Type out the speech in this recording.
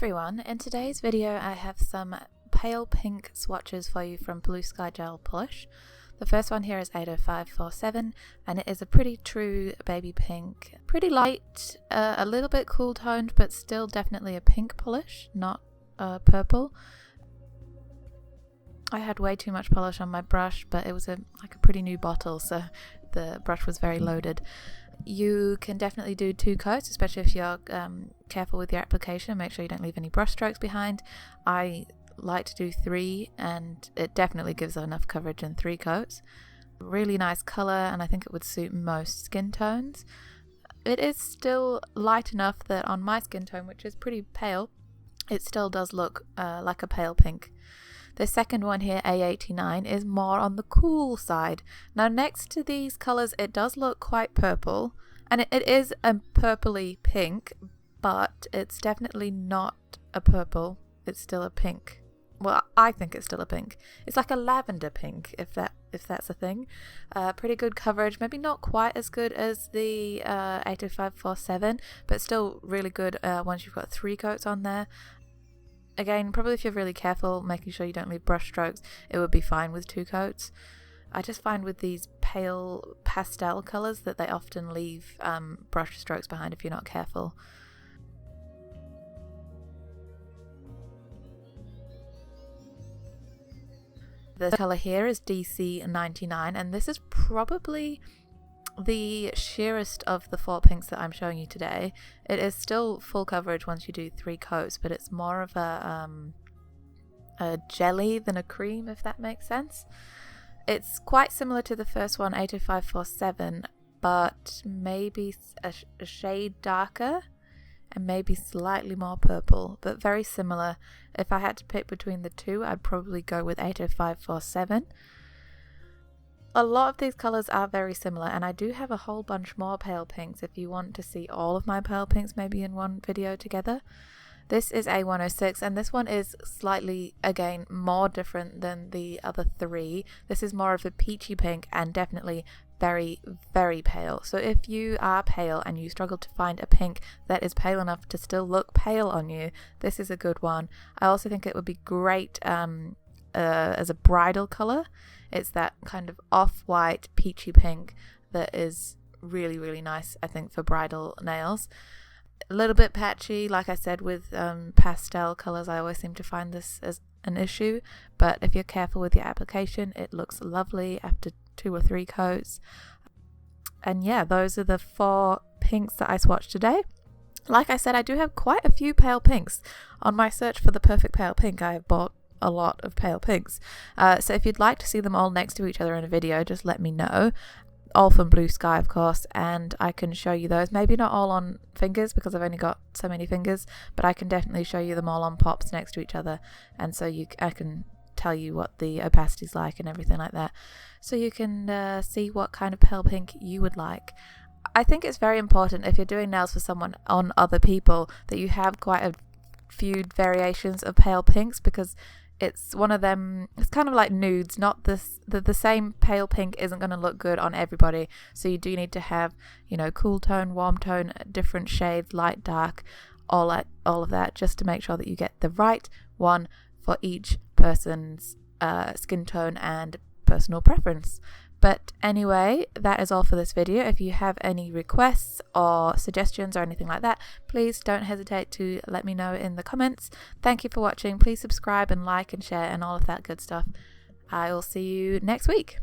everyone, in today's video I have some pale pink swatches for you from Bluesky Gel Polish. The first one here is 80547 and it is a pretty true baby pink, pretty light, a little bit cool toned but still definitely a pink polish, not purple. I had way too much polish on my brush, but it was like a pretty new bottle, so the brush was very loaded. You can definitely do 2 coats, especially if you're careful with your application. Make sure you don't leave any brush strokes behind. I like to do 3 and it definitely gives enough coverage in 3 coats. Really nice colour, and I think it would suit most skin tones. It is still light enough that on my skin tone, which is pretty pale, it still does look like a pale pink. The second one here, A89, is more on the cool side. Now next to these colours it does look quite purple, and it is a purpley pink, but it's definitely not a purple, it's still a pink. Well, I think it's still a pink. It's like a lavender pink, if that's a thing. Pretty good coverage, maybe not quite as good as the 80547, but still really good once you've got 3 coats on there. Again, probably if you're really careful, making sure you don't leave brush strokes, it would be fine with 2 coats. I just find with these pale pastel colours that they often leave brush strokes behind if you're not careful. The colour here is DC99, and this is probably the sheerest of the 4 pinks that I'm showing you today. It is still full coverage once you do 3 coats, but it's more of a jelly than a cream, if that makes sense. It's quite similar to the first one, 80547, but maybe a shade darker and maybe slightly more purple, but very similar. If I had to pick between the 2, I'd probably go with 80547. A lot of these colours are very similar, and I do have a whole bunch more pale pinks if you want to see all of my pale pinks maybe in one video together. This is A106, and this one is slightly, again, more different than the other 3. This is more of a peachy pink and definitely very, very pale. So if you are pale and you struggle to find a pink that is pale enough to still look pale on you, this is a good one. I also think it would be great as a bridal colour. It's that kind of off-white peachy pink that is really, really nice, I think, for bridal nails. A little bit patchy, like I said, with pastel colours. I always seem to find this as an issue, but if you're careful with your application, it looks lovely after 2 or 3 coats. And yeah, those are the 4 pinks that I swatched today. Like I said, I do have quite a few pale pinks. On my search for the perfect pale pink, I have bought a lot of pale pinks. So if you'd like to see them all next to each other in a video, just let me know. All from Bluesky, of course, and I can show you those. Maybe not all on fingers because I've only got so many fingers, but I can definitely show you them all on pops next to each other, and so I can tell you what the opacity's like and everything like that, so you can see what kind of pale pink you would like. I think it's very important if you're doing nails for someone on other people that you have quite a few variations of pale pinks, because it's one of them, it's kind of like nudes, not the same pale pink isn't going to look good on everybody, so you do need to have, you know, cool tone, warm tone, different shades, light, dark, all of that, just to make sure that you get the right one for each person's skin tone and personal preference. But anyway, that is all for this video. If you have any requests or suggestions or anything like that, please don't hesitate to let me know in the comments. Thank you for watching. Please subscribe and like and share and all of that good stuff. I will see you next week.